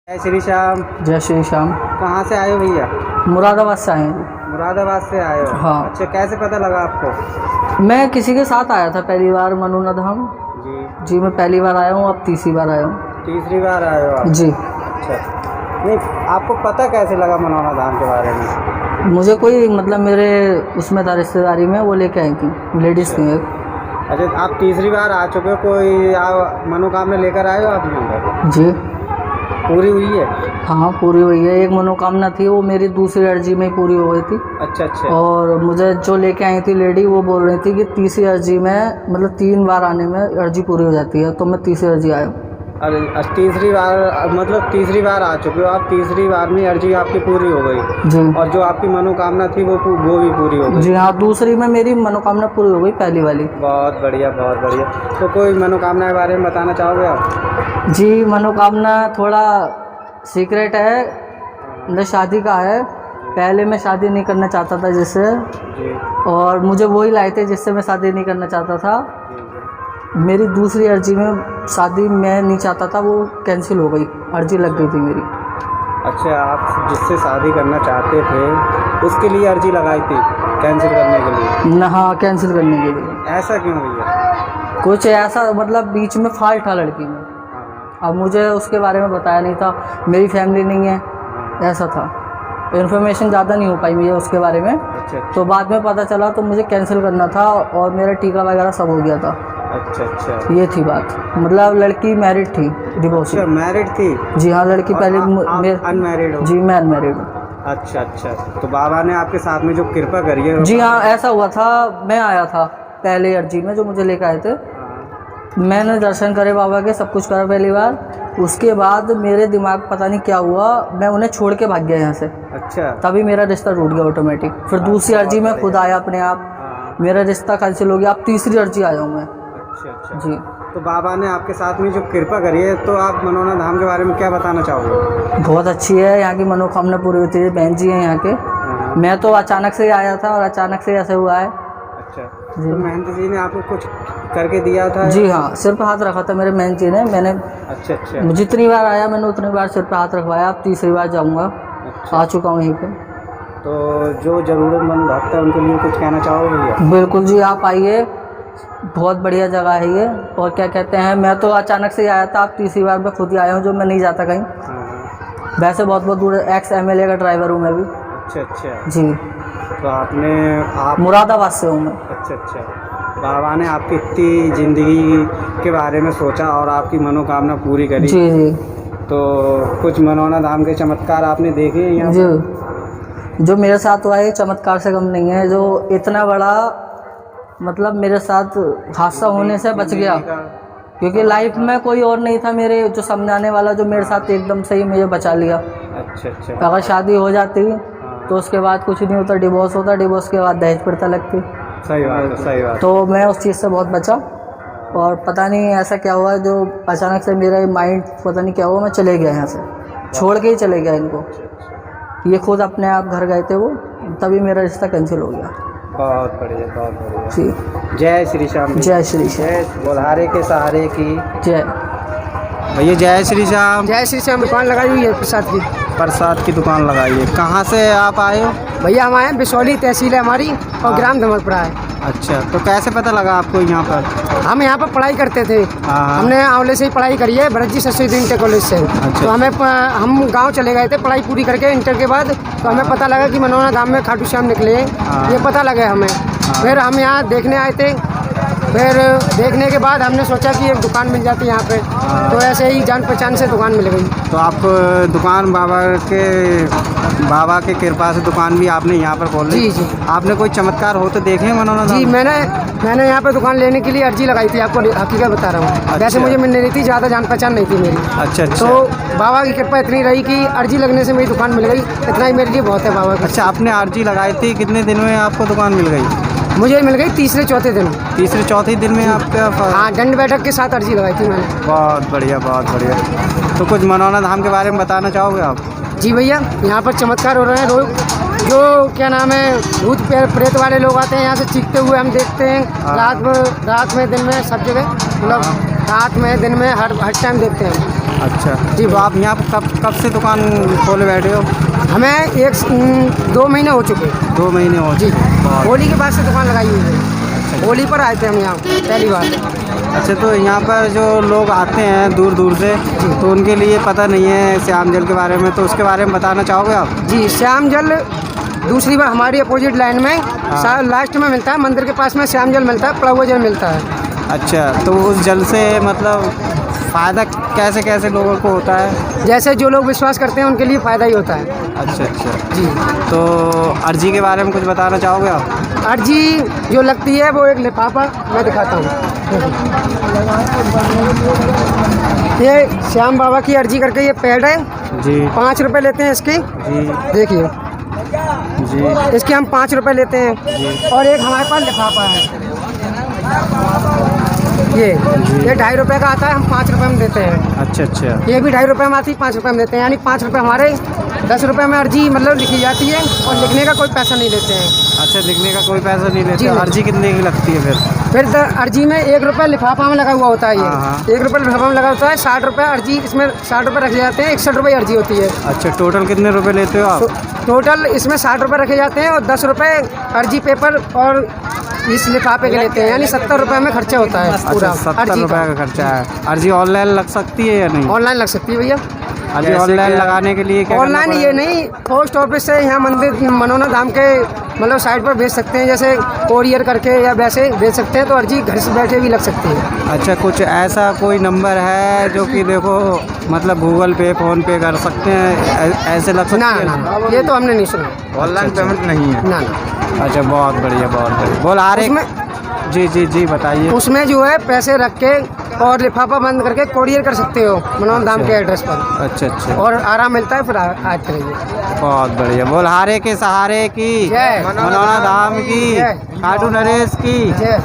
जय श्री श्याम। जय श्री श्याम। कहाँ से आए हो भैया? मुरादाबाद से आए हैं। मुरादाबाद से आए हो? हाँ। अच्छा, कैसे पता लगा आपको? मैं किसी के साथ आया था पहली बार मनोना धाम। जी मैं पहली बार आया हूँ, अब तीसरी बार आया हूँ। तीसरी बार आए हो आप? जी। अच्छा, नहीं आपको पता कैसे लगा मनोना धाम के बारे में? मुझे कोई मतलब मेरे उसमें था रिश्तेदारी में, वो लेके आई थी, लेडीज़ थी एक। अच्छा, आप तीसरी बार आ चुके हो, कोई मनोकामना लेकर आए हो आप यहाँ पर? जी। पूरी हुई है? हाँ पूरी हुई है। एक मनोकामना थी वो मेरी दूसरी अर्जी में ही पूरी हो गई थी। अच्छा अच्छा। और मुझे जो लेके आई थी लेडी, वो बोल रही थी कि तीसरी अर्जी में मतलब 3 बार आने में अर्जी पूरी हो जाती है, तो मैं तीसरी अर्जी आया हूँ। अरे तीसरी बार मतलब तीसरी बार आ चुके हो आप, तीसरी बार में अर्जी आपकी पूरी हो गई? जी। और जो आपकी मनोकामना थी वो भी पूरी हो गई? जी हाँ, दूसरी में मेरी मनोकामना पूरी हो गई, पहली वाली। बहुत बढ़िया बहुत बढ़िया। तो कोई मनोकामना के बारे में बताना चाहोगे आप? जी, मनोकामना थोड़ा सीक्रेट है, मतलब शादी का है। पहले मैं शादी नहीं करना चाहता था जिससे, और मुझे वही लाए थे जिससे मैं शादी नहीं करना चाहता था। मेरी दूसरी अर्जी में शादी मैं नहीं चाहता था, वो कैंसिल हो गई, अर्जी लग गई थी मेरी। अच्छा, आप जिससे शादी करना चाहते थे उसके लिए अर्जी लगाई थी कैंसिल करने के लिए? ना हाँ, कैंसिल करने के लिए। ऐसा क्यों भैया? कुछ ऐसा मतलब बीच में फॉल्ट था लड़की में, अब मुझे उसके बारे में बताया नहीं था, मेरी फैमिली नहीं है, ऐसा था। इन्फॉर्मेशन ज़्यादा नहीं हो पाई मुझे उसके बारे में। अच्छा। तो बाद में पता चला तो मुझे कैंसिल करना था, और मेरा टीका वगैरह सब हो गया था। अच्छा अच्छा, ये थी बात। मतलब लड़की मैरिड थी, डिवोर्स। अच्छा मैरिड थी? जी हाँ, लड़की पहले अनमैरिड हो? जी मैं अनमैरिड हूँ। अच्छा अच्छा, तो बाबा ने आपके साथ में जो कृपा करी है? जी हाँ, ऐसा हुआ था, मैं आया था पहले अर्जी में जो मुझे लेकर आए थे। मैंने दर्शन करे बाबा के, सब कुछ करा पहली बार। उसके बाद मेरे दिमाग पता नहीं क्या हुआ, मैं उन्हें छोड़ के भाग गया यहाँ से। अच्छा। तभी मेरा रिश्ता टूट गया ऑटोमेटिक। फिर दूसरी अर्जी में खुद आया अपने आप, मेरा रिश्ता कैंसिल हो गया। अब तीसरी अर्जी आया हूँ मैं। अच्छा अच्छा जी। तो बाबा ने आपके साथ में जो कृपा करी है, तो आप मनोना धाम के बारे में क्या बताना चाहोगे? बहुत अच्छी है, यहाँ की मनोकामना पूरी होती है। बहन जी हैं यहाँ के। मैं तो अचानक से ही आया था और अचानक से ऐसे हुआ है। अच्छा, तो महंत जी ने आपको कुछ करके दिया था? जी हाँ, सिर पे हाथ रखा था मेरे महंत जी ने। मैंने अच्छा अच्छा, जितनी बार आया मैंने उतनी बार सिर पे हाथ रखवाया। अब तीसरी बार जाऊँगा। अच्छा। आ चुका हूँ यहीं पे। तो जो ज़रूरतमंद भक्त है उनके लिए कुछ कहना चाहोगे भैया? बिल्कुल जी, आप आइए, बहुत बढ़िया जगह है ये। और क्या कहते हैं, मैं तो अचानक से ही आया था, अब तीसरी बार मैं खुद ही आया हूँ, जो मैं नहीं जाता कहीं। वैसे बहुत बहुत दूर, एक्स MLA का ड्राइवर हूँ मैं भी। अच्छा अच्छा जी। तो आप मुरादाबाद से हूँ मैं। अच्छा अच्छा, बाबा ने आपकी इतनी ज़िंदगी के बारे में सोचा और आपकी मनोकामना पूरी करी। जी जी। तो कुछ मनोना धाम के चमत्कार आपने देखे हैं यहाँ? जी, जो मेरे साथ हुआ है चमत्कार से कम नहीं है। जो इतना बड़ा मतलब मेरे साथ हादसा होने से बच गया, क्योंकि लाइफ में कोई और नहीं था मेरे जो समझाने वाला, जो मेरे साथ एकदम से ही मुझे बचा लिया। अच्छा अच्छा। अगर शादी हो जाती तो उसके बाद कुछ नहीं होता, डिवोर्स होता, डिवोर्स के बाद दहेज प्रथा लगती। सही बात है, सही बात। तो मैं उस चीज़ से बहुत बचा। और पता नहीं ऐसा क्या हुआ, जो अचानक से मेरा माइंड पता नहीं क्या हुआ, मैं चले गया यहाँ से, छोड़ के ही चले गया इनको। ये खुद अपने आप घर गए थे वो, तभी मेरा रिश्ता कैंसिल हो गया। बहुत बढ़िया बहुत बढ़िया जी। जय श्री श्याम। जय श्री श्याम। बोलहारे के सहारे की जय। भैया जय श्री श्याम। जय श्री श्याम। दुकान लगाई हुई है प्रसाद की। प्रसाद की दुकान लगाई है। कहाँ से आप आए हो? भैया हम आए बिसौली तहसील है हमारी, और ग्राम धमकपुरा है। अच्छा, तो कैसे पता लगा आपको यहाँ पर? हम यहाँ पर पढ़ाई करते थे। हमने आंवले से ही पढ़ाई करी है, भरत जी सरस्वती इंटर कॉलेज से। अच्छा। तो हम गांव चले गए थे पढ़ाई पूरी करके इंटर के बाद। तो हमें पता लगा कि मनोना धाम में खाटू श्याम निकले हैं, ये पता लगा हमें। फिर हम यहाँ देखने आए थे। फिर देखने के बाद हमने सोचा कि एक दुकान मिल जाती है यहाँ पे, तो ऐसे ही जान पहचान से दुकान मिल गई। तो आप दुकान बाबा के कृपा से दुकान भी आपने यहाँ पर खोल ली? जी जी। आपने कोई चमत्कार होते देखे मनोना धाम? जी, मैंने यहाँ पे दुकान लेने के लिए अर्जी लगाई थी, आपको हकीकत बता रहा हूँ। अच्छा। वैसे मुझे मिल नहीं थी, ज़्यादा जान पहचान नहीं थी मेरी। अच्छा अच्छा। तो बाबा की कृपा इतनी रही कि अर्जी लगने से मेरी दुकान मिल गई। इतना ही मेरे लिए बहुत है बाबा का। अच्छा, आपने अर्जी लगाई थी, कितने दिन में आपको दुकान मिल गई? मुझे मिल गई तीसरे चौथे दिन। तीसरे चौथे दिन में आपका? हाँ, दंड बैठक के साथ अर्जी लगाई थी मैंने। बहुत बढ़िया बहुत बढ़िया। तो कुछ मनोना धाम के बारे में बताना चाहोगे आप? जी भैया, यहाँ पर चमत्कार हो रहे हैं रोज। जो क्या नाम है, भूत प्रेत वाले लोग आते हैं यहाँ से चीखते हुए, हम देखते हैं। रात में दिन में सब जगह, मतलब रात में दिन में हर टाइम देखते हैं। अच्छा जी तो आप यहाँ पर कब से दुकान खोले बैठे हो? हमें 2 महीने हो चुके। 2 महीने हो जी, चुके। बहुत होली के बाद से दुकान लगाई हुई है। अच्छा। होली पर आए थे हम यहाँ पहली बार। अच्छा, तो यहाँ पर जो लोग आते हैं दूर दूर से, तो उनके लिए पता नहीं है श्याम जल के बारे में, तो उसके बारे में बताना चाहोगे आप? जी, श्याम जल दूसरी बार हमारी अपोजिट लाइन में लास्ट में मिलता है, मंदिर के पास में श्याम जल मिलता है, पड़वा जल मिलता है। अच्छा, तो उस जल से मतलब फ़ायदा कैसे कैसे लोगों को होता है? जैसे जो लोग विश्वास करते हैं उनके लिए फ़ायदा ही होता है। अच्छा अच्छा। जी, तो अर्जी के बारे में कुछ बताना चाहोगे आप? अर्जी जो लगती है वो एक लिफाफा मैं दिखाता हूँ। ये श्याम बाबा की अर्जी करके ये पैड है जी 5 रुपये लेते हैं इसकी। जी देखिए जी इसके हम 5 रुपये लेते हैं। और एक हमारे पास लिफाफा है ये 2.5 रुपये का आता है, हम 5 रुपये में देते हैं। अच्छा अच्छा। ये भी 2.5 रुपये में आती है, 5 रुपये में देते हैं, यानी 5 रुपये हमारे 10 रुपये में अर्जी मतलब लिखी जाती है और लिखने का कोई पैसा नहीं लेते हैं। अच्छा, लिखने का कोई पैसा नहीं लेते? जी। अर्जी कितने की लगती है फिर? अर्जी में 1 रुपये लिफाफा में लगा हुआ होता है। हाँ। ये 1 रुपये लिफाफा में लगा होता है, 60 रुपये अर्जी, इसमें 60 रुपये रखे जाते हैं, 61 रुपये अर्जी होती है। अच्छा, टोटल कितने रुपए लेते हो आप? टोटल इसमें 60 रुपये रखे जाते हैं और 10 रुपये अर्जी पेपर और इस लिफाफे के लेते हैं, यानी 70 रुपये में खर्चा होता है पूरा। अच्छा, 70 अर्जी रुपये का खर्चा है। अर्जी ऑनलाइन लग सकती है या नहीं? ऑनलाइन लग सकती है भैया। अर्जी ऑनलाइन लगाने के लिए क्या ऑनलाइन ये नहीं, पोस्ट ऑफिस से यहाँ मंदिर मनोना धाम के मतलब साइट पर भेज सकते हैं, जैसे कोरियर करके या वैसे भेज सकते हैं, तो अर्जी घर से बैठे भी लग सकती है। अच्छा, कुछ ऐसा कोई नंबर है जो कि देखो मतलब गूगल पे फ़ोन पे कर सकते हैं, ऐसे लग सकते ना हैं? ना, ये तो हमने नहीं सुना। ऑनलाइन पेमेंट नहीं है? ना ना, अच्छा, बहुत बढ़िया बहुत बढ़िया। बोल आ रहे जी जी जी बताइए। उसमें जो है पैसे रख के और लिफाफा बंद करके कोरियर कर सकते हो मनोना धाम के एड्रेस पर। अच्छा अच्छा, और आराम मिलता है, फिर आते रहिए। बहुत बढ़िया। बोल हारे के सहारे की, जय। मनोना धाम की, जय। खाटू नरेश की। जय।